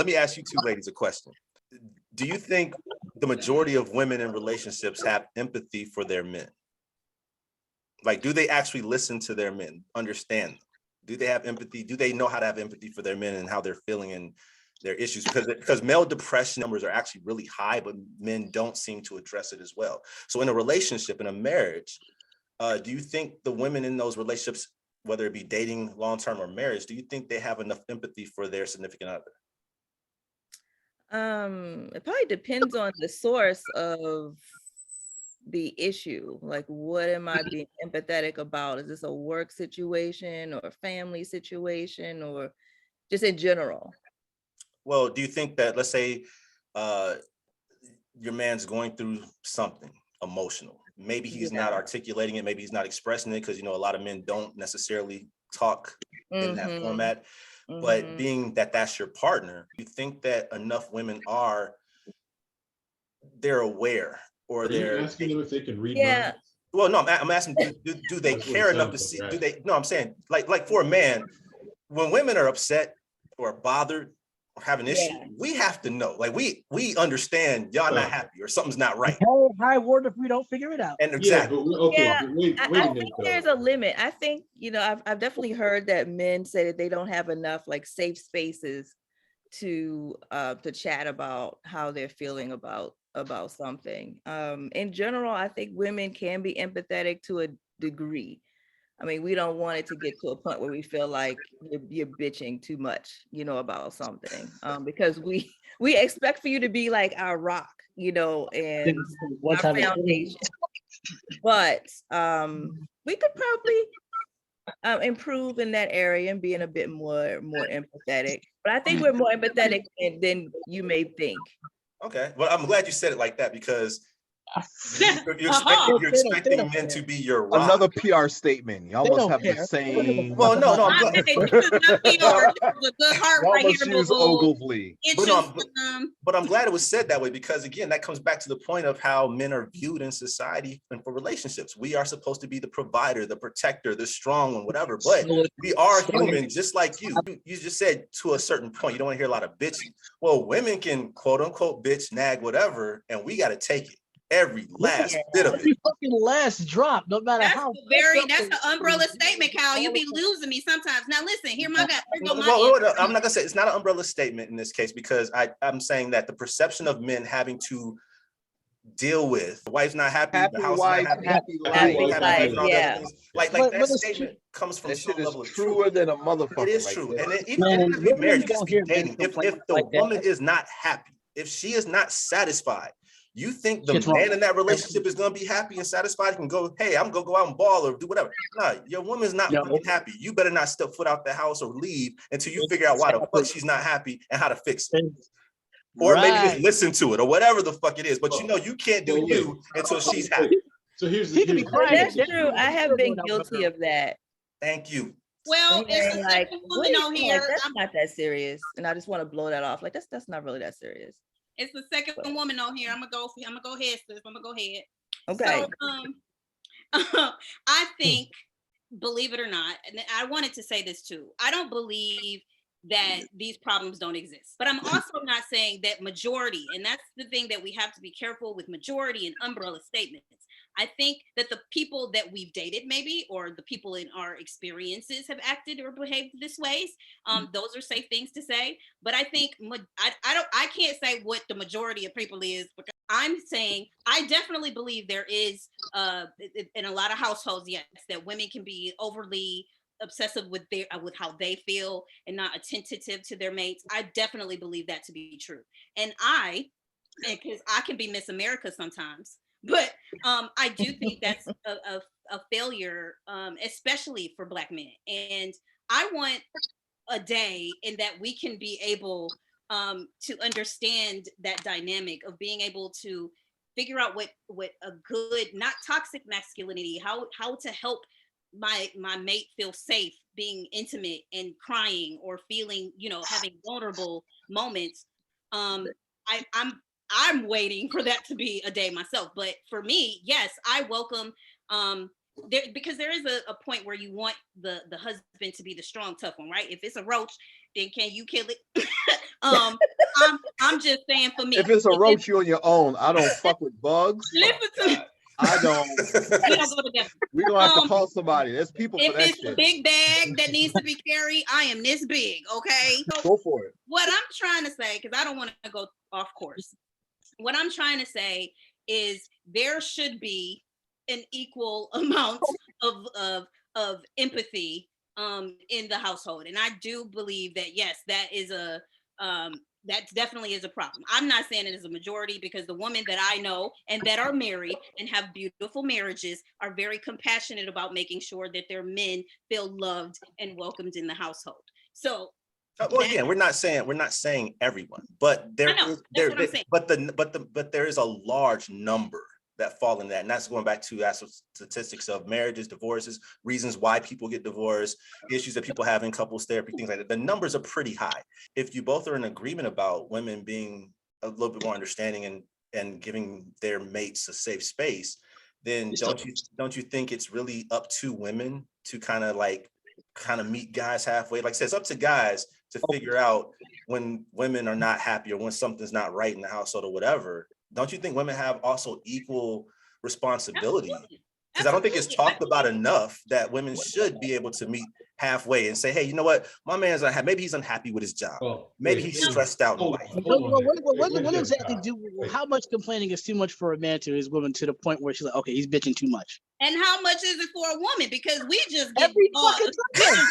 let me ask you two ladies a question. Do you think the majority of women in relationships have empathy for their men? Like, do they actually listen to their men, understand them? Do they have empathy? Do they know how to have empathy for their men and how they're feeling and their issues? Because male depression numbers are actually really high, but men don't seem to address it as well. So in a relationship, in a marriage, do you think the women in those relationships, whether it be dating, long-term, or marriage, do you think they have enough empathy for their significant other? It probably depends on the source of the issue. Like, what am I being empathetic about? Is this a work situation or a family situation or just in general? Well, do you think that, let's say, your man's going through something emotional? Maybe he's not articulating it. Maybe he's not expressing it because, a lot of men don't necessarily talk in that format. But being that that's your partner, you think that enough women they're aware or they're asking them if they can read minds? Well, no, I'm asking, do they care enough to see? Do they? No, I'm saying like for a man, when women are upset or bothered or have an issue, we have to know. Like we understand y'all not happy or something's not right. High word if we don't figure it out. And exactly. I think there's a limit. I think I've definitely heard that men say that they don't have enough like safe spaces to chat about how they're feeling about something. In general, I think women can be empathetic to a degree. I mean, we don't want it to get to a point where we feel like you're bitching too much, about something, because we expect for you to be like our rock, and our foundation. But we could probably improve in that area and being a bit more empathetic. But I think we're more empathetic than you may think. Okay, well, I'm glad you said it like that because you're expecting men to be your rock. Another PR statement. You almost have the same. Well, no. But I'm glad it was said that way because again, that comes back to the point of how men are viewed in society and for relationships. We are supposed to be the provider, the protector, the strong one, whatever. But we are human, just like you. You just said to a certain point, you don't want to hear a lot of bitching. Well, women can quote unquote bitch, nag, whatever, and we got to take it. Every last bit of it. Every fucking last drop, no matter that's how. That's an umbrella statement, Kyle. You be losing me sometimes. Now listen, here my guy. I'm not gonna say it's not an umbrella statement in this case because I'm saying that the perception of men having to deal with the wife's not happy, the house wife, is not happy, like that statement comes from some level of truer than a motherfucker. It is true, and even if you're married, just be dating. If the woman is not happy, if she is not satisfied. You think the man in that relationship is going to be happy and satisfied? Can go, hey, I'm going to go out and ball or do whatever. No, your woman's not fucking happy. You better not step foot out the house or leave until you figure out why the fuck she's not happy and how to fix it. Or maybe just listen to it or whatever the fuck it is. But you can't do you until she's happy. So here's that's true. I have been guilty of that. Thank you. Well, it's a second woman on here. That's not that serious. And I just want to blow that off. Like that's not really that serious. It's the second woman on here. I'm gonna go ahead, sis. I'm gonna go ahead. Okay. So, I think, believe it or not, and I wanted to say this too. I don't believe that these problems don't exist, but I'm also not saying that majority, and that's the thing that we have to be careful with majority and umbrella statements. I think that the people that we've dated maybe, or the people in our experiences have acted or behaved this ways. Those are safe things to say, but I think I can't say what the majority of people is, because I'm saying I definitely believe there is in a lot of households, yes, that women can be overly obsessive with how they feel and not attentive to their mates. I definitely believe that to be true. And because I can be Miss America sometimes. But I do think that's a failure, especially for Black men. And I want a day in that we can be able to understand that dynamic of being able to figure out what a good, not toxic masculinity, how to help my mate feel safe being intimate and crying or feeling, having vulnerable moments. I'm waiting for that to be a day myself. But for me, yes, I welcome because there is a point where you want the husband to be the strong, tough one, right? If it's a roach, then can you kill it? I'm just saying for me. If it's a roach, you on your own. I don't fuck with bugs. Listen to me. I don't. We don't go together. We're gonna have to call somebody. There's people for If that it's a shit. big bag that needs to be carried, I am this big, okay? So Go for it. what I'm trying to say, because I don't want to go off course. What I'm trying to say is there should be an equal amount of empathy in the household, and I do believe that yes, that is that definitely is a problem. I'm not saying it is a majority, because the women that I know and that are married and have beautiful marriages are very compassionate about making sure that their men feel loved and welcomed in the household. So well, again, we're not saying everyone, but there is a large number that fall in that, and that's going back to actual statistics of marriages, divorces, reasons why people get divorced, issues that people have in couples therapy, things like that. The numbers are pretty high. If you both are in agreement about women being a little bit more understanding and giving their mates a safe space, then don't you think it's really up to women to kind of meet guys halfway? Like I said, it's up to guys to figure out when women are not happy or when something's not right in the household or whatever. Don't you think women have also equal responsibility? Because I don't think it's talked about enough that women should be able to meet halfway and say, hey, you know what? My man's unhappy. Maybe he's unhappy with his job. Maybe he's stressed out in life. What exactly how much complaining is too much for a man to his woman, to the point where she's like, okay, he's bitching too much? And how much is it for a woman? Because we just get Every fucking time.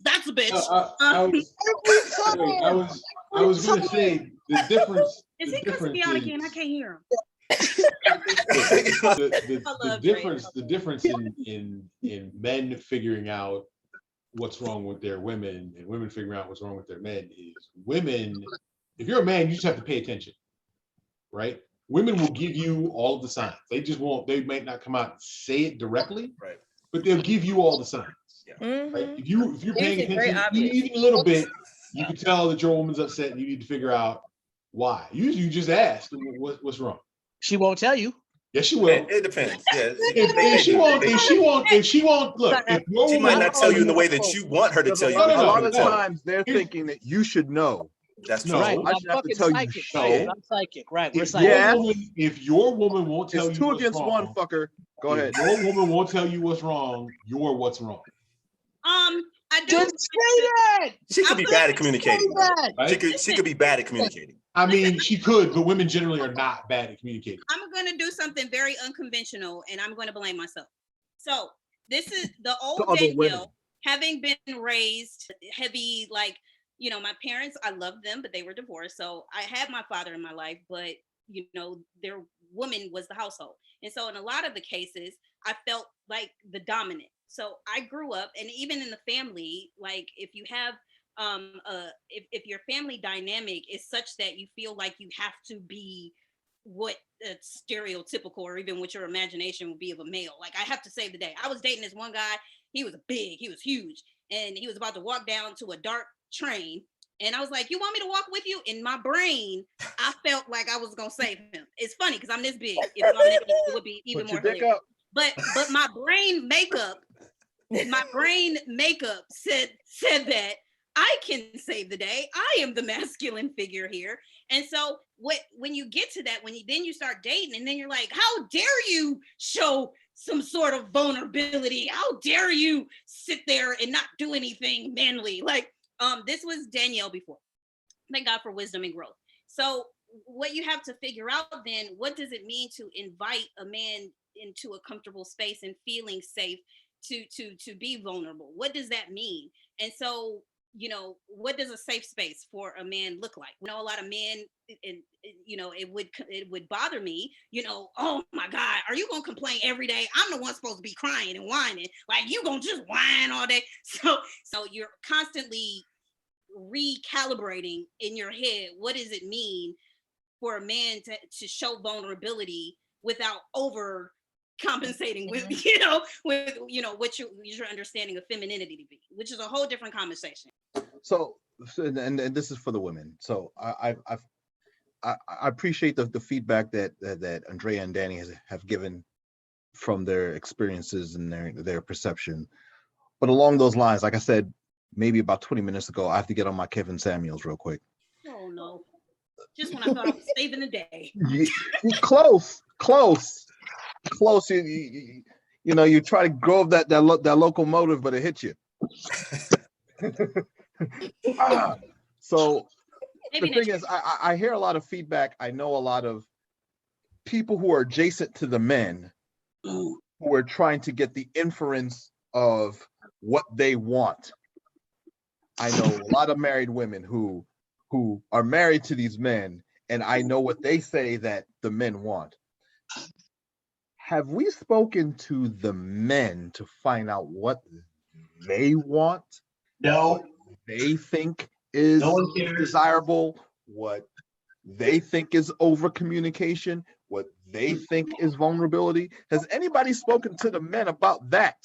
That's a bitch. I was going to say the difference. Is he cussing me out again? I can't hear him. The difference in men figuring out what's wrong with their women and women figuring out what's wrong with their men is women, if you're a man, you just have to pay attention, right? Women will give you all of the signs. They might not come out and say it directly, right? But they'll give you all the signs. Yeah. Right? If you're paying attention, even a little bit, you can tell that your woman's upset and you need to figure out why. Usually you just ask what's wrong. She won't tell you. Yes, she will. It depends. Yeah. If she won't look. She might not tell you in the way that you want her to tell you. A lot of times they're thinking that you should know. That's true. Right. I should have to tell you. I'm psychic. Right. We're psychic. If your woman won't tell you, it's 2 against 1, fucker. Go ahead. If your woman won't tell you what's wrong, you're what's wrong. I do. Just say that. She could be bad at communicating. Right? She could be bad at communicating. I mean, she could, but women generally are not bad at communicating. I'm going to do something very unconventional, and I'm going to blame myself. So this is the old Danielle, having been raised heavy, like, you know, my parents, I loved them, but they were divorced. So I had my father in my life, but, you know, their woman was the household. And so in a lot of the cases, I felt like the dominant. So I grew up, and even in the family, like if you have, if your family dynamic is such that you feel like you have to be what stereotypical or even what your imagination would be of a male. Like I have to save the day. I was dating this one guy. He was huge, and he was about to walk down to a dark train. And I was like, you want me to walk with you? In my brain, I felt like I was going to save him. It's funny because I'm this big. If I'm that big, it would be even more hilarious. But my brain makeup said that I can save the day. I am the masculine figure here. And so when you get to that, then you start dating, and then you're like, how dare you show some sort of vulnerability? How dare you sit there and not do anything manly? Like, this was Danielle before. Thank God for wisdom and growth. So what you have to figure out then, what does it mean to invite a man into a comfortable space and feeling safe to be vulnerable? What does that mean? And so, you know, what does a safe space for a man look like? You know, a lot of men, and you know, it would bother me, you know, oh my God, are you gonna complain every day? I'm the one supposed to be crying and whining. Like, you gonna just whine all day? So you're constantly recalibrating in your head, what does it mean for a man to show vulnerability without over compensating with what your understanding of femininity to be, which is a whole different conversation. So and this is for the women. So I appreciate the feedback that Andrea and Danny have given from their experiences and their perception. But along those lines, like I said, maybe about 20 minutes ago. I have to get on my Kevin Samuels real quick. Oh no. Just when I thought I was saving the day. Close. You know, you try to grow up that locomotive, but it hits you. So Maybe the thing is, I hear a lot of feedback. I know a lot of people who are adjacent to the men who are trying to get the inference of what they want. I know a lot of married women who are married to these men, and I know what they say that the men want. Have we spoken to the men to find out what they want? No. What they think is desirable? What they think is over communication? What they think is vulnerability? Has anybody spoken to the men about that?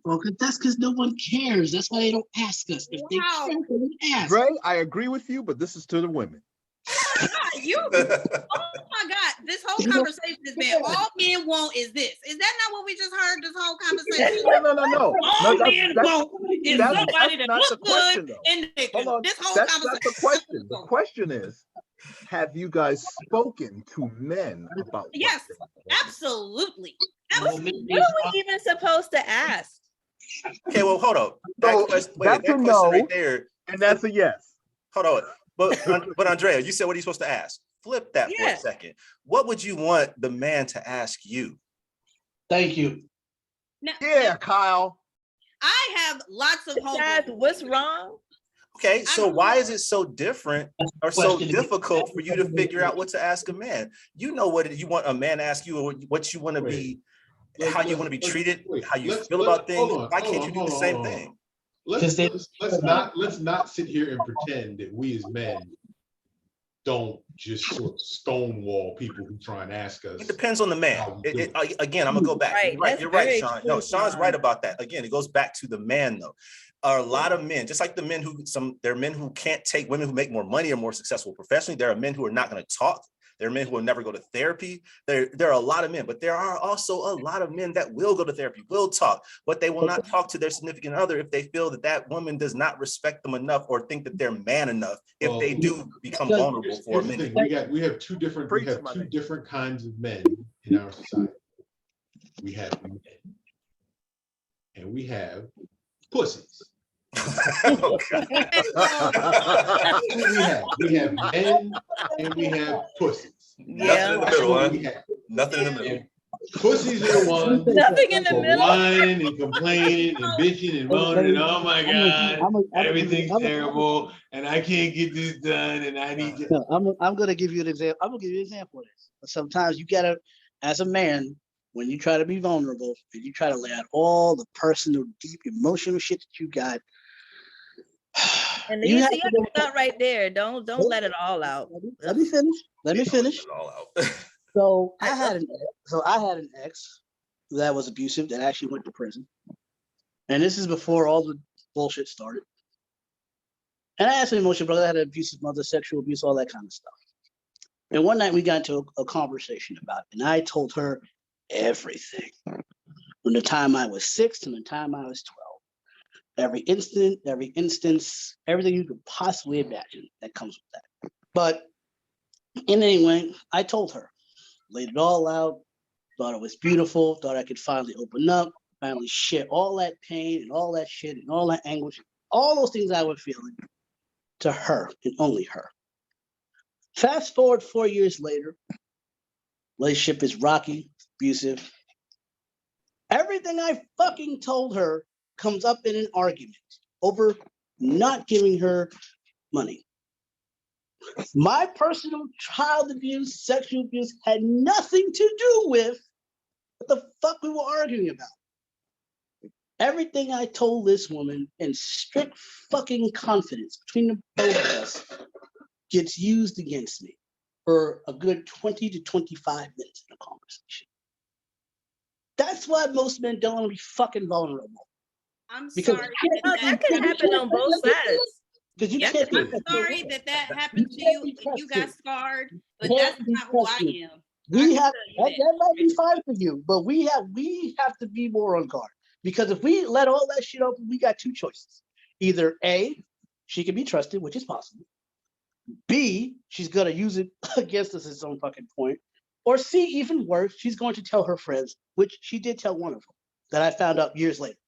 Well, that's because no one cares. That's why they don't ask us. If they Wow. care, they would ask. Dre, I agree with you, but this is to the women. God, oh my God, this whole conversation has been all men want is this. Is that not what we just heard this whole conversation? No. All men want is that's somebody that not the looks question, good though. and naked. Hold on. This whole That's conversation. not the question. The question is, have you guys spoken to men about what Yes, they want? absolutely. What are we even supposed to ask? Okay, well, hold on. So, That that's a question no. right there. And that's a yes. Hold on. But Andrea, you said what are you supposed to ask? Flip that for Yeah. a second. What would you want the man to ask you? Thank you. Now, Yeah, Kyle. I have lots of Guys, homework. what's wrong? Okay, so why is it so different or so Question. difficult for you to figure out what to ask a man? You know what you want a man to ask you, or what you want to be, how you want to be treated, how you feel about things. Why can't you do the same thing? Let's not sit here and pretend that we as men don't just sort of stonewall people who try and ask us. It depends on the man. Again, I'm gonna go back. Right, You're right, that's Sean. very No, true, Sean's Sean. right about that. Again, it goes back to the man though. Are a lot of men, just like the men there are men who can't take women who make more money or more successful professionally. There are men who are not going to talk. There are men who will never go to therapy. There are a lot of men, but there are also a lot of men that will go to therapy, will talk, but they will not talk to their significant other if they feel that that woman does not respect them enough or think that they're man enough. If they do become vulnerable for a minute. We have two different kinds of men in our society. We have men and we have pussies. Oh, God. we have men and we have pussies. Nothing in the middle, huh? Nothing in the middle. And pussies are the ones Nothing in the for middle. whining and complaining and bitching and moaning. Oh my God, everything's terrible, and I can't get this done, and I need to. No, I'm gonna give you an example. I'm gonna give you an example of this. Sometimes you gotta, as a man, when you try to be vulnerable and you try to lay out all the personal, deep, emotional shit that you got. And you have to start right there. Don't let it all out. Let me finish. It all out. So I had an ex that was abusive that actually went to prison. And this is before all the bullshit started. And I had some emotional brother, I had an abusive mother, sexual abuse, all that kind of stuff. And one night we got into a conversation about it, and I told her everything. From the time I was 6 to the time I was 12. Every instance, everything you could possibly imagine that comes with that. But anyway, I told her, laid it all out, thought it was beautiful, thought I could finally open up, finally share all that pain and all that shit and all that anguish, all those things I was feeling to her and only her. Fast forward 4 years later, relationship is rocky, abusive. Everything I fucking told her comes up in an argument over not giving her money. My personal child abuse, sexual abuse had nothing to do with what the fuck we were arguing about. Everything I told this woman in strict fucking confidence between the both of us gets used against me for a good 20 to 25 minutes in a conversation. That's why most men don't want to be fucking vulnerable. I'm Because sorry. That can happen on both sides. Because you Yeah, can't. I'm sorry that happened to you and you got scarred, but that's not who I am. We have tell you that might be fine for you, but we have to be more on guard. Because if we let all that shit open, we got two choices. either A, she can be trusted, which is possible. B, she's gonna use it against us at some fucking point. Or C, even worse, she's going to tell her friends, which she did tell one of them that I found out years later.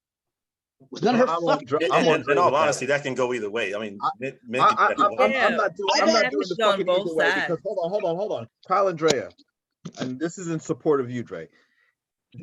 It was none of her I'm on fucking Dre- business. I'm on In Dre all with that. honesty, that can go either way. I mean, men can do that. I'm not doing Yeah, I'm not I've doing the been on fucking both either way sides. because hold on. Kyle and Drea, and this is in support of you, Dre.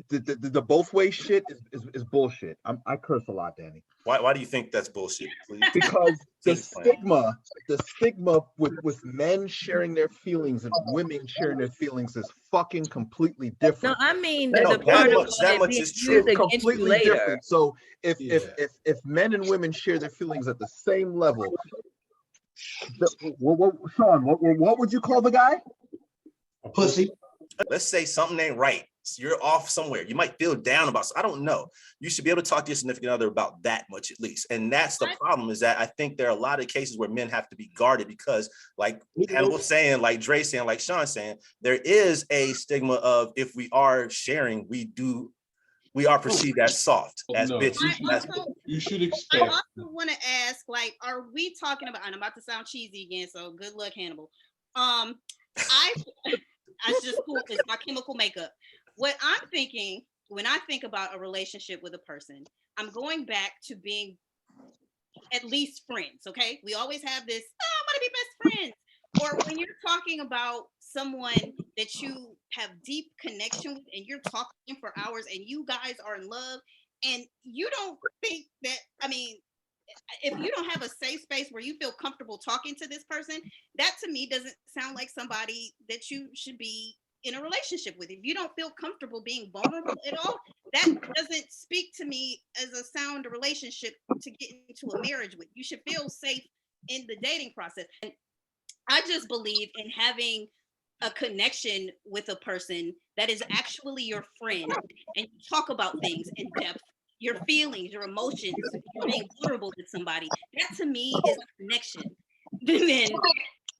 The both way shit is bullshit. I curse a lot, Danny. Why do you think that's bullshit? Please. Because the Please explain. stigma with men sharing their feelings and women sharing their feelings is fucking completely No, different. I mean No, the part of that it much being is used true. It's against you completely later. different. So if Yeah. if men and women share their feelings at the same level, Sean, what would you call the guy? Pussy. Let's say something ain't right. So you're off somewhere. You might feel down about. I don't know. You should be able to talk to your significant other about that much at least. And that's the problem. Is that I think there are a lot of cases where men have to be guarded because, like Hannibal's saying, like Dre saying, like Sean saying, there is a stigma of if we are sharing, we are perceived as soft, as No, bitches. you should I expect. also want to ask, like, are we talking about? And I'm about to sound cheesy again, so good luck, Hannibal. I That's just cool. It's my chemical makeup. What I'm thinking when I think about a relationship with a person, I'm going back to being at least friends. Okay, we always have this. Oh, I want to be best friends. Or when you're talking about someone that you have deep connection with, and you're talking for hours, and you guys are in love, and you don't think that. I mean, if you don't have a safe space where you feel comfortable talking to this person, that to me doesn't sound like somebody that you should be in a relationship with. If you don't feel comfortable being vulnerable at all, that doesn't speak to me as a sound relationship to get into a marriage with. You should feel safe in the dating process. And I just believe in having a connection with a person that is actually your friend, and you talk about things in depth, your feelings, your emotions, you're being vulnerable with somebody. That to me is a connection. Then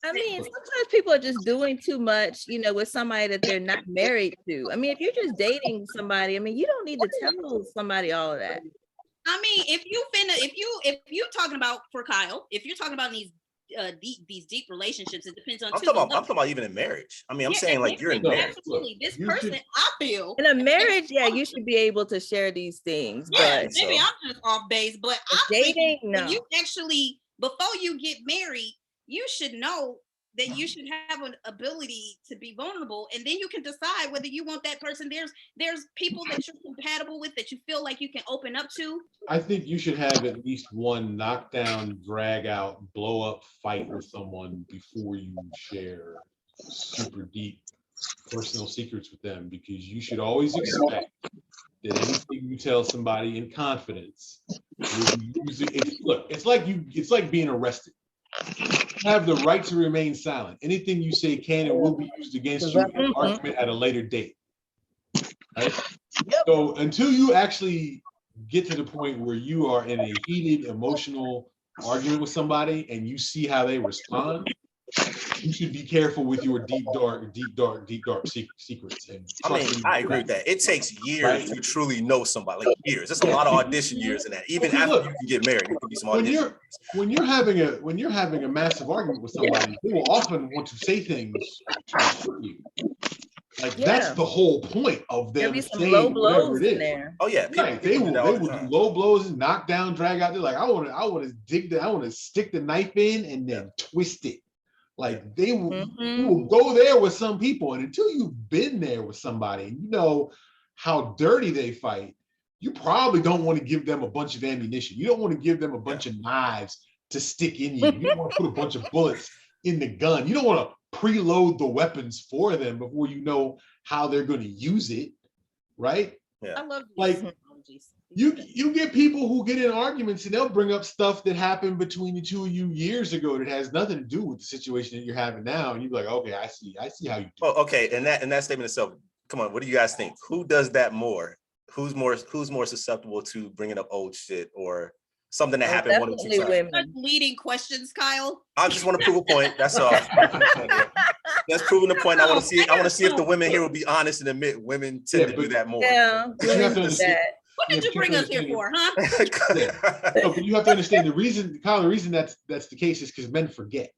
I mean, sometimes people are just doing too much, you know, with somebody that they're not married to. I mean, if you're just dating somebody, I mean, you don't need to tell somebody all of that. I mean, if you talking about, for Kyle, if you're talking about these deep relationships, it depends on. I'm talking about even in marriage. I mean, I'm saying like you're in marriage. Absolutely, this person, I feel in a marriage, yeah, you should be able to share these things. Yeah, but maybe I'm just off base, but I'm dating, thinking no. you actually, before you get married, you should know that you should have an ability to be vulnerable, and then you can decide whether you want that person. There's people that you're compatible with, that you feel like you can open up to. I think you should have at least one knockdown, drag out, blow up fight with someone before you share super deep personal secrets with them, because you should always expect that anything you tell somebody in confidence will be it's like being arrested. You have the right to remain silent. Anything you say can and will be used against you in argument at a later date. Right? Yep. So until you actually get to the point where you are in a heated, emotional argument with somebody and you see how they respond, you should be careful with your deep, dark secrets. And I mean, I agree with that. It takes years to truly know somebody, like years. There's a lot of audition years in that. Even after you can get married, there could be some audition. When you're having a massive argument with somebody, they will often want to say things to hurt you. Like that's the whole point of them saying whatever it is. Oh yeah, right. They will do low blows and knock down, drag out. They're like, I want to stick the knife in and then twist it. Like they will go there with some people, and until you've been there with somebody and you know how dirty they fight, you probably don't want to give them a bunch of ammunition. You don't want to give them a bunch of knives to stick in you. You don't want to put a bunch of bullets in the gun. You don't want to preload the weapons for them before you know how they're going to use it, right? Yeah. I love like you get people who get in arguments and they'll bring up stuff that happened between the two of you years ago that has nothing to do with the situation that you're having now, and you're like, okay, I see how you do. Oh, okay, and that statement itself. Come on, what do you guys think? Who does that more? Who's more susceptible to bringing up old shit or something that happened 1 or 2 times? Leading questions, Kyle. I just want to prove a point. That's all. That's proving the point. I want to see if the women here will be honest and admit women tend to do that more. But you have to understand. What did you bring us here for, huh? No, but you have to understand the reason, Kyle, the reason that's the case is because men forget.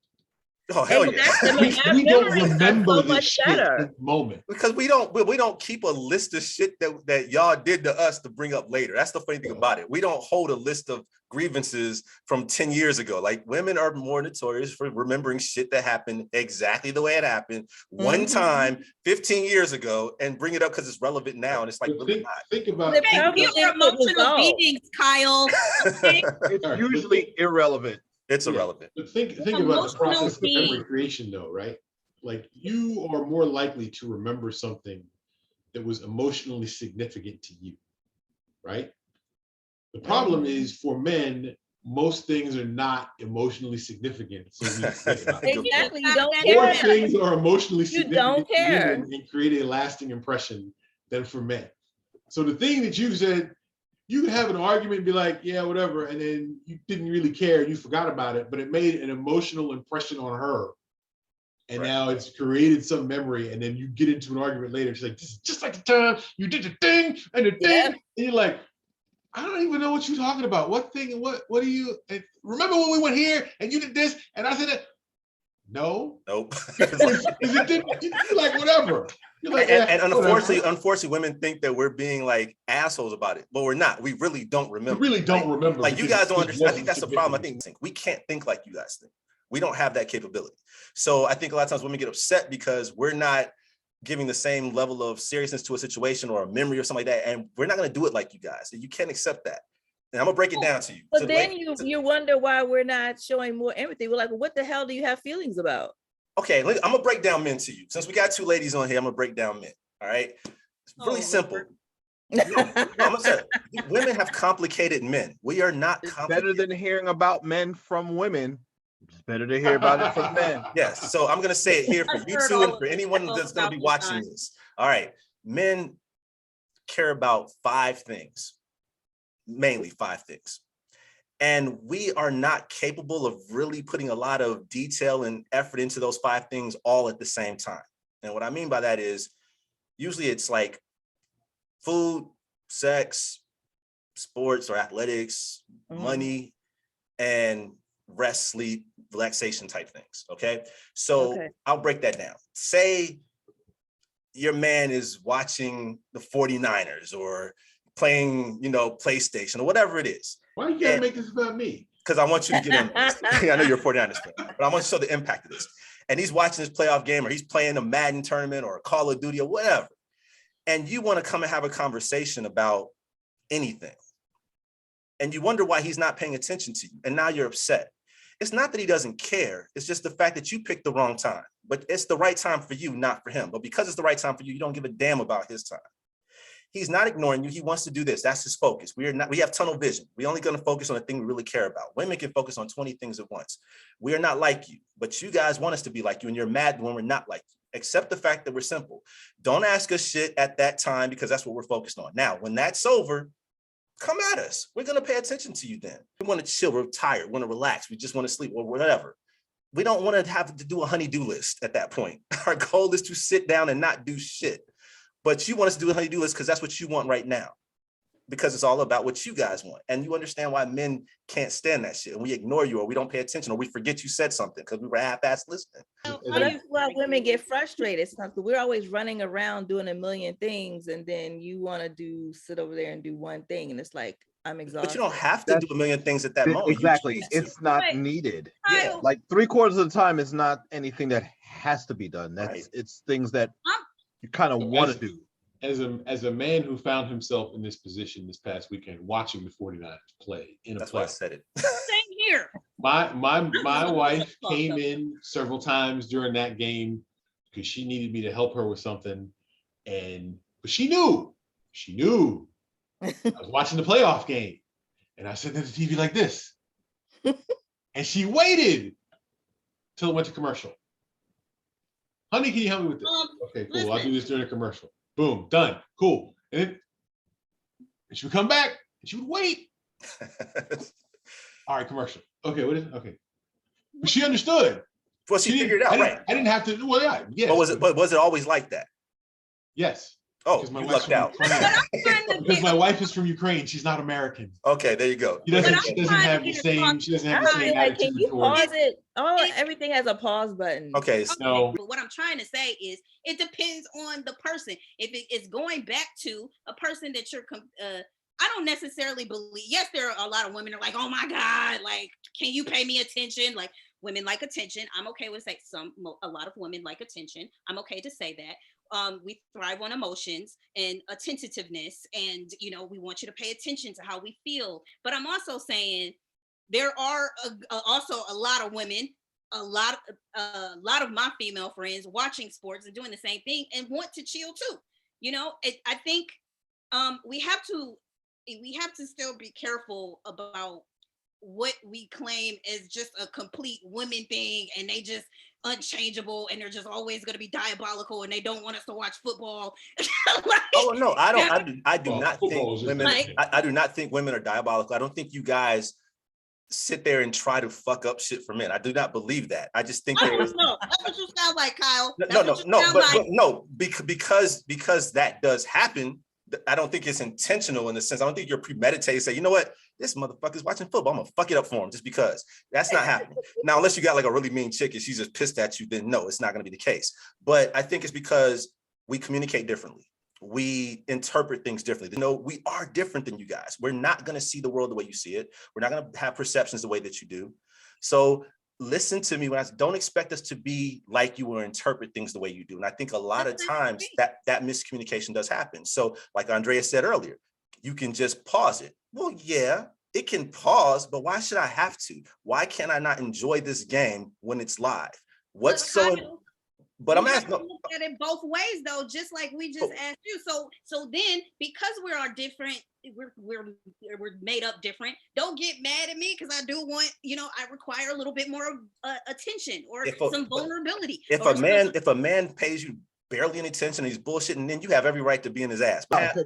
Oh hell yeah! We don't memories are remember so this much shit better. in the moment. Because we don't keep a list of shit that y'all did to us to bring up later. That's the funny thing about it. We don't hold a list of grievances from 10 years ago. Like women are more notorious for remembering shit that happened exactly the way it happened one time 15 years ago and bring it up because it's relevant now. And it's like, really not. Think about They're think probably about- We are emotional resolved. beings, Kyle. Okay? It's All right, usually irrelevant. It's Yeah. irrelevant. But think about the Emotional process of memory being. creation, though, right? Like you are more likely to remember something that was emotionally significant to you, right? The problem is for men, most things are not emotionally significant. So we think about it. Exactly. You don't More care. things are emotionally You significant don't to care. women and create a lasting impression than for men. So the thing that you said, you could have an argument and be like, yeah, whatever, and then you didn't really care, you forgot about it, but it made an emotional impression on her. And Right. now it's created some memory, and then you get into an argument later. She's like, this is just like the time you did the thing and the thing. And you're like, I don't even know what you're talking about. What thing and what do you remember when we went here and you did this and I said that? No. Nope. Is it you're like, whatever. You're like, and whatever. unfortunately, women think that we're being like assholes about it, but we're not. We really don't You remember. really don't remember. Like you because guys don't it understand. I think wasn't that's the problem. I significant. think we can't think like you guys think. We don't have that capability. So I think a lot of times women get upset because we're not giving the same level of seriousness to a situation or a memory or something like that. And we're not going to do it like you guys. You can't accept that. And I'm gonna break it down to you. But then you wonder why we're not showing more empathy. We're like, well, what the hell do you have feelings about? Okay, I'm gonna break down men to you. Since we got two ladies on here, I'm gonna break down men. All right, it's really simple. No, I'm gonna say, women have complicated men. We are not It's complicated. better than hearing about men from women. It's better to hear about it from men. Yes, so I'm gonna say it here for you two and for anyone that's gonna be watching this. All right, men care about 5 things, mainly 5 things. And we are not capable of really putting a lot of detail and effort into those 5 things all at the same time. And what I mean by that is usually it's like food, sex, sports or athletics, money, and rest, sleep, relaxation type things. Okay. So I'll break that down. Say your man is watching the 49ers or playing, PlayStation or whatever it is. Why you gotta make this about me? Because I want you to get in this. I know you're a 49ers fan, but I want to show the impact of this. And he's watching this playoff game or he's playing a Madden tournament or a Call of Duty or whatever. And you want to come and have a conversation about anything. And you wonder why he's not paying attention to you. And now you're upset. It's not that he doesn't care. It's just the fact that you picked the wrong time. But it's the right time for you, not for him. But because it's the right time for you, you don't give a damn about his time. He's not ignoring you. He wants to do this. That's his focus. We have tunnel vision. We're only going to focus on the thing we really care about. Women can focus on 20 things at once. We are not like you, but you guys want us to be like you, and you're mad when we're not like you. Accept the fact that we're simple. Don't ask us shit at that time because that's what we're focused on. Now, when that's over, come at us. We're going to pay attention to you then. We want to chill. We're tired. We want to relax. We just want to sleep or whatever. We don't want to have to do a honey-do list at that point. Our goal is to sit down and not do shit. But you want us to do a honey-do list because that's what you want right now. Because it's all about what you guys want. And you understand why men can't stand that shit. And we ignore you or we don't pay attention or we forget you said something because we were half-assed listening. That's why women get frustrated. We're always running around doing a million things. And then you want to sit over there and do one thing. And it's like, I'm exhausted. But you don't have to do a million things at that moment. Exactly. It's not needed. Yeah. Like 3/4 of the time is not anything that has to be done. It's things that you kind of want to do. As a man who found himself in this position this past weekend, watching the 49ers play in a That's play. why I said it. Same here. My wife came in several times during that game because she needed me to help her with something. But she knew I was watching the playoff game. And I sat at the TV like this. And she waited till it went to commercial. Honey, can you help me with this? Okay, cool. I'll do this during a commercial. Boom, done. Cool. And she would come back and she would wait. All right, commercial. Okay, what is it? Okay. But she understood. Well, she figured it out, right? I didn't have to. Well, yeah. Yes. But was it always like that? Yes. Oh, Because my you wife's lucked out. But I'm trying to Because get, my wife is from Ukraine. She's not American. Okay, there you go. She But doesn't. I'm She doesn't trying to have the get same. across She doesn't I have the would same feel like, can attitude you towards. pause it? Oh, It- everything has a pause button. Okay, No. But what I'm trying to say is, it depends on the person. If it's going back to a person that you're, I don't necessarily believe. Yes, there are a lot of women are like, oh my God, like, can you pay me attention? Like, women like attention. I'm okay with say a lot of women like attention. I'm okay to say that. We thrive on emotions and attentiveness, and we want you to pay attention to how we feel. But I'm also saying there are also a lot of women, a lot of my female friends watching sports and doing the same thing and want to chill too. I think we have to still be careful about what we claim is just a complete women thing, and they just unchangeable, and they're just always going to be diabolical, and they don't want us to watch football. Like, oh no, I don't. I do Well, not football think is just women. like- I do not think women are diabolical. I don't think you guys sit there and try to fuck up shit for men. I do not believe that. I just think I there is don't know. That's what you sound like, Kyle. That's no, what you sound but like. no, because that does happen. I don't think it's intentional in the sense. I don't think you're premeditated. Say, you know what, this motherfucker's watching football. I'm gonna fuck it up for him just because. That's not happening. Now, unless you got like a really mean chick and she's just pissed at you, then no, it's not gonna be the case. But I think it's because we communicate differently. We interpret things differently. We are different than you guys. We're not gonna see the world the way you see it. We're not gonna have perceptions the way that you do. So listen to me when I don't expect us to be like you or interpret things the way you do. And I think a lot of times that miscommunication does happen. So like Andrea said earlier, you can just pause it. Well, yeah, it can pause, but why should I have to? Why can't I not enjoy this game when it's live? What's so... But I'm asking. Look at it both ways, though, just like we just asked you. So then, because we are different, we're made up different. Don't get mad at me because I do want, I require a little bit more attention or some vulnerability. If a man pays you barely any attention, and he's bullshitting, then you have every right to be in his ass. But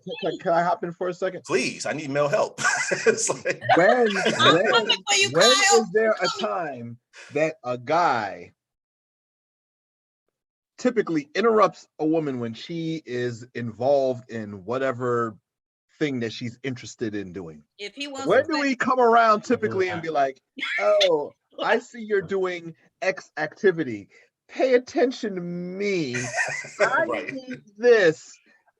Can I hop in for a second? please, I need male help. It's like, When Kyle. is there a time that a guy typically interrupts a woman when she is involved in whatever thing that she's interested in doing? If he wants, when do we come around typically and be like, oh, I see you're doing X activity. Pay attention to me. I right. need this.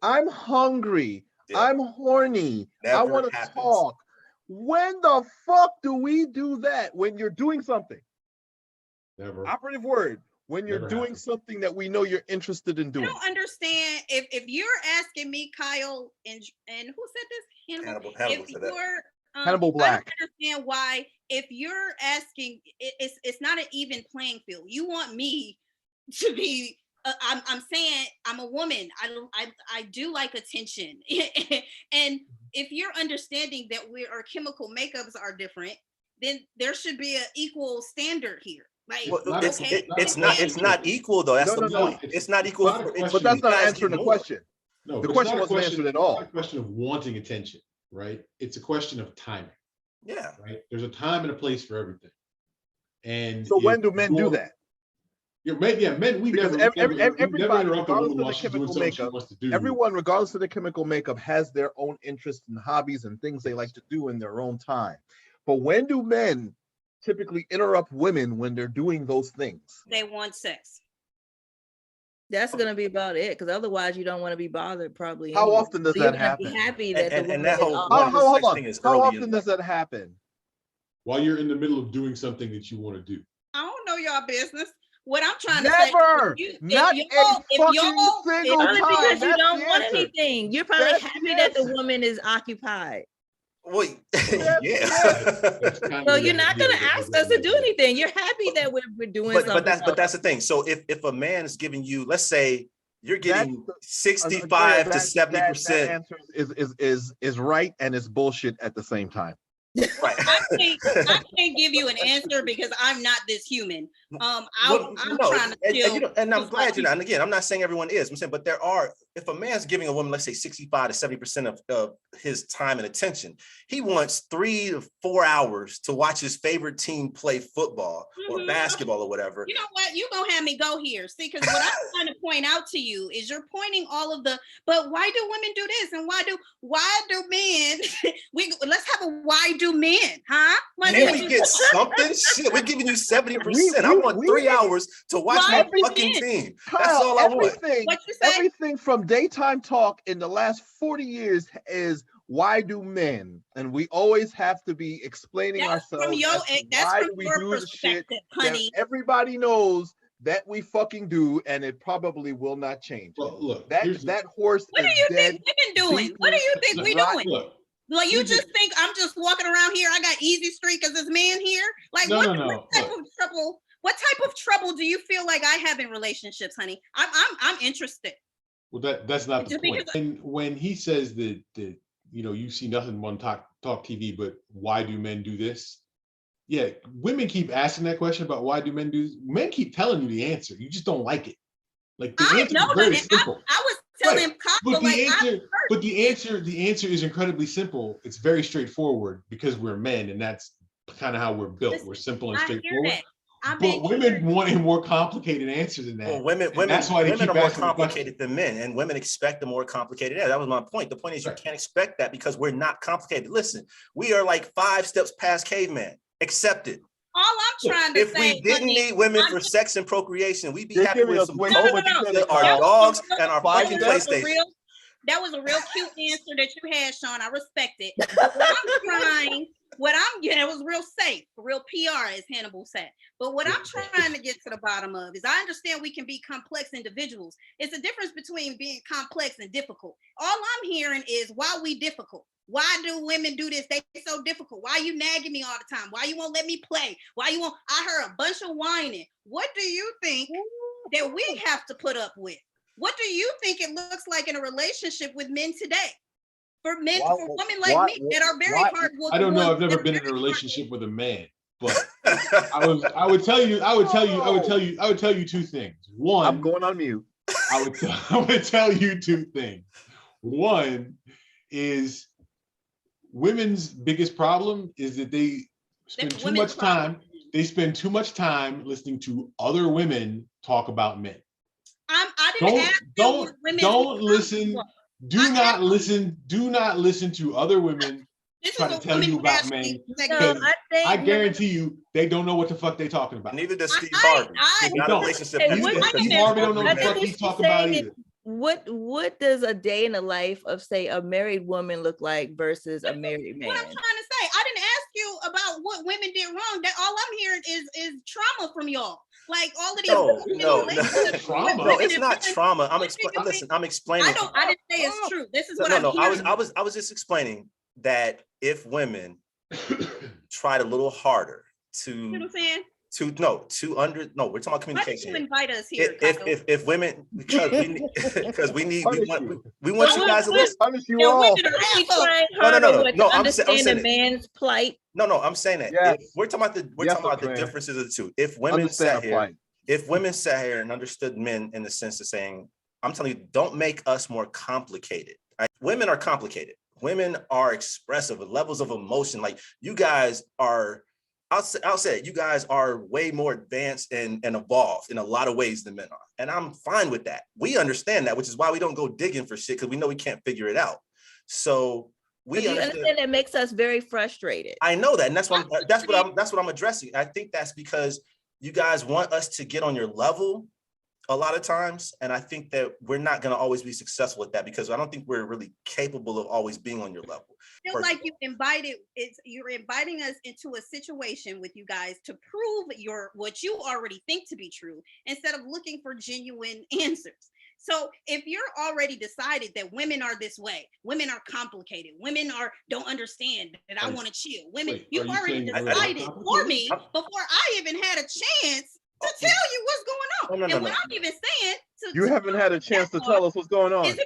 I'm hungry. Yeah. I'm horny. I Never want to happens. talk. When the fuck do we do that? When you're doing something. Never. Operative word. When you're Never doing happened. something that we know you're interested in I doing. don't understand if you're asking me, Kyle, and who said this? Hannibal If said that. you're Hannibal Black. I don't understand why. If you're asking, it's not an even playing field. You want me to be? I'm saying I'm a woman. I do like attention, and if you're understanding that our chemical makeups are different, then there should be an equal standard here. Like, Well, okay, it's not equal though. That's the point. It's not equal. But that's not answering the question. No, The but it's question not a wasn't answered at all. It's not a question of wanting attention, right? It's a question of timing, Yeah. right? There's a time and a place for everything. And So when do men do that? Men, we Because never everybody, interrupt a woman regardless of while the she's doing chemical something she makeup, wants to do. everyone, regardless of the chemical makeup, has their own interests and hobbies and things they like to do in their own time. But when do men typically interrupt women when they're doing those things? they want sex. That's gonna be about it, because otherwise you don't want to be bothered. Probably. How anyway. often does So you're that gonna be happen? happy that the And woman that is whole- off. Well, the Hold sex on. thing is How early often in does that happen? While you're in the middle of doing something that you want to do. I don't know y'all business. What I'm trying to Never. say, Not a fucking single Probably time. because you That's don't the want answer. anything. You're probably That's the happy that the answer. woman is occupied. Wait, That's yeah. That's kind So of you're the not idea gonna that ask we're us to do getting at. anything. You're happy that we're doing but something. that's the thing. So if a man is giving you, let's say you're getting That's 65 to That 70%. answer is right and it's bullshit at the same time. Right. I can't give you an answer because I'm not this human. I'm trying to chill. And I'm glad you're not. And again, I'm not saying everyone is. I'm saying, but there are. If a man's giving a woman, let's say 65 to 70% of his time and attention, he wants 3 to 4 hours to watch his favorite team play football or basketball or whatever. You know what? You're gonna have me go here. See, because what I'm trying to point out to you is you're pointing all of the, but why do women do this? And why do men let's have a why do men, huh? Can we get something? Shit, we're giving you 70%. I want 3 hours to watch my fucking team. That's all I want. Everything from daytime talk in the last 40 years is why do men? And we always have to be explaining ourselves. Why do we do the shit that everybody knows that we fucking do, and it probably will not change. Well, look, that horse. What do you think women doing? What do you think we doing? Look, like you just think I'm just walking around here? I got easy street because this man here. Like what type of trouble? What type of trouble do you feel like I have in relationships, honey? I'm interested. Well, that's not the point. And when he says that you see nothing on talk TV, but why do men do this? Yeah, women keep asking that question about why do men do this. Men keep telling you the answer. You just don't like it. Like the answer is very simple. I was telling but the answer is incredibly simple. It's very straightforward because we're men, and that's kind of how we're built. We're simple and straightforward. But women want a more complicated answer than that. Well, women are more complicated than men, and women expect a more complicated answer. That was my point. The point is you can't expect that because we're not complicated. Listen, we are like 5 steps past caveman. Accept it. All I'm trying to say, if we didn't need women for sex and procreation, we'd be happy with some our dogs and our fucking PlayStation. That was a real cute answer that you had, Sean. I respect it. It was real safe, real PR, as Hannibal said. But what I'm trying to get to the bottom of is I understand we can be complex individuals. It's a difference between being complex and difficult. All I'm hearing is why we difficult. Why do women do this? They so difficult. Why you nagging me all the time? Why you won't let me play? I heard a bunch of whining. What do you think that we have to put up with? What do you think it looks like in a relationship with men today? For women like me that are very hard. I don't know. I've never been in a relationship with a man, but I would tell you 2 things. One, I'm going on mute. I would tell you 2 things. One is women's biggest problem is that they spend too much time. They spend too much time listening to other women talk about men. Don't listen. Do not listen to other women try to tell you about men. Because I guarantee you, they don't know what the fuck they're talking about. Neither does Steve Harvey. Steve Harvey don't know what the fuck he's talking about either. What does a day in the life of, say, a married woman look like versus a married man? What I'm trying to say, I didn't ask you about what women did wrong. That all I'm hearing is trauma from y'all. Like all of these. No, it's not trauma. I'm explaining. I didn't say it's true. This is what I'm hearing. I was just explaining that if women tried a little harder to, you know what I'm saying? We're talking about communication. Why did you invite us here? If women, because we want you guys to listen. No, I'm saying a man's plight. No, I'm saying that. Yes. We're talking about the differences of the two. If women sat here and understood men in the sense of saying, I'm telling you, don't make us more complicated. Right? Women are complicated. Women are expressive with levels of emotion. Like you guys are. I'll say it, you guys are way more advanced and evolved in a lot of ways than men are. And I'm fine with that. We understand that, which is why we don't go digging for shit, because we know we can't figure it out. So we understand it makes us very frustrated. I know that. And that's what I'm addressing. I think that's because you guys want us to get on your level a lot of times. And I think that we're not going to always be successful at that because I don't think we're really capable of always being on your level. Feels like you're inviting us into a situation with you guys to prove what you already think to be true instead of looking for genuine answers. So if you're already decided that women are this way, women are complicated, women don't understand that I want to chill. You've already decided for me before I even had a chance to tell you what's going on. What I'm even saying, you haven't had a chance to tell us what's going on. Is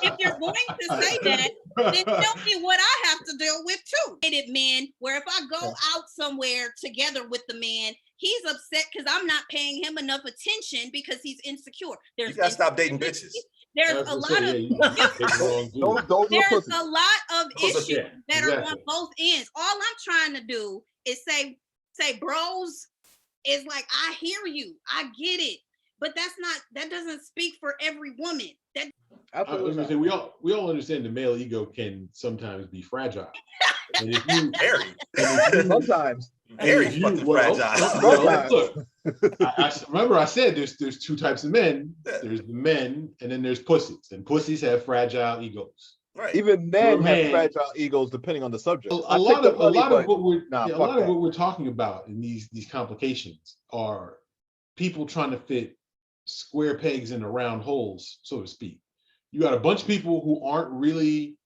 if you're going to say that, then tell me what I have to deal with too. Men, where if I go out somewhere together with the man, he's upset because I'm not paying him enough attention because he's insecure. You gotta stop dating bitches. There's a lot of there's a lot of issues that are on both ends. All I'm trying to do is say, bros, is like, I hear you, I get it, but that doesn't speak for every woman. That I was gonna say we all understand the male ego can sometimes be fragile. And if you sometimes very fucking fragile. Look, I remember I said there's two types of men. There's the men, and then there's pussies, and pussies have fragile egos. Right. Even men have fragile egos, depending on the subject. A lot of what we're talking about in these complications are people trying to fit square pegs into round holes, so to speak. You got a bunch of people who aren't really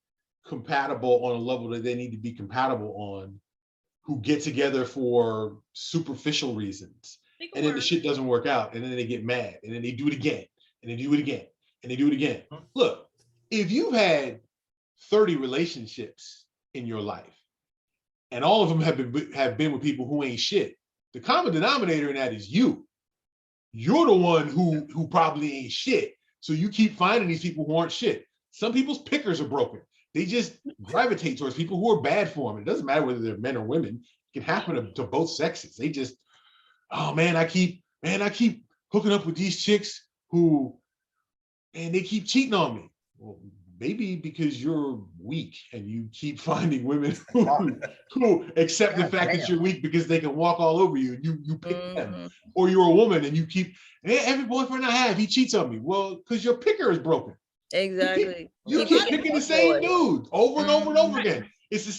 compatible on a level that they need to be compatible on, who get together for superficial reasons, and then the shit doesn't work out, and then they get mad, and then they do it again, and they do it again, and they do it again. Look, if you've had 30 relationships in your life, and all of them have been with people who ain't shit, the common denominator in that is you. You're the one who probably ain't shit. So you keep finding these people who aren't shit. Some people's pickers are broken. They just gravitate towards people who are bad for them. It doesn't matter whether they're men or women. It can happen to both sexes. They just, oh man, I keep hooking up with these chicks who, and they keep cheating on me. Well, maybe because you're weak and you keep finding women who accept the fact that you're weak because they can walk all over you and you pick them. Or you're a woman and you keep, every boyfriend I have, he cheats on me. Well, because your picker is broken. Exactly. You keep picking the same dude over and over and over again. It's the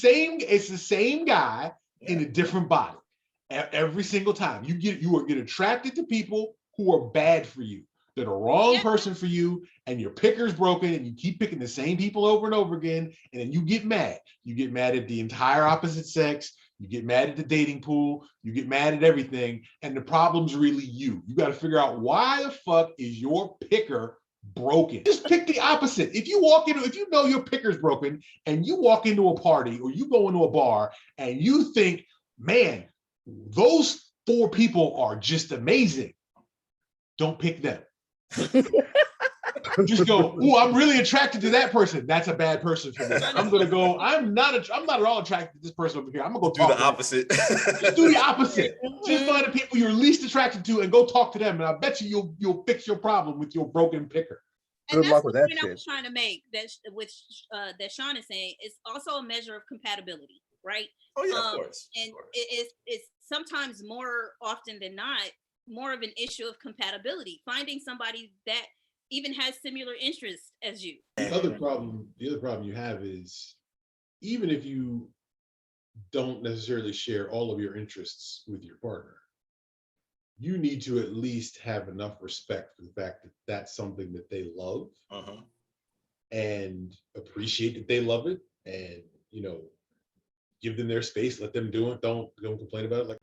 same guy in a different body every single time. You get attracted to people who are bad for you. They're the wrong person for you, and your picker's broken, and you keep picking the same people over and over again, and then you get mad. You get mad at the entire opposite sex. You get mad at the dating pool. You get mad at everything, and the problem's really you. You got to figure out why the fuck is your picker broken. Just pick the opposite. If you know your picker's broken, and you walk into a party or you go into a bar, and you think, man, those 4 people are just amazing, don't pick them. Just go, oh, I'm really attracted to that person. That's a bad person for me. I'm gonna go, I'm not at all attracted to this person over here. I'm gonna go talk do the opposite. Just do the opposite. Just find the people you're least attracted to and go talk to them. And I bet you'll fix your problem with your broken picker. And that's the point I was trying to make, that Sean is saying. It's also a measure of compatibility, right? Oh yeah, of course. And it's sometimes, more often than not, more of an issue of compatibility, finding somebody that even has similar interests as you. The other problem you have is, even if you don't necessarily share all of your interests with your partner, you need to at least have enough respect for the fact that that's something that they love, and appreciate that they love it, and give them their space, let them do it. Don't complain about it. Like,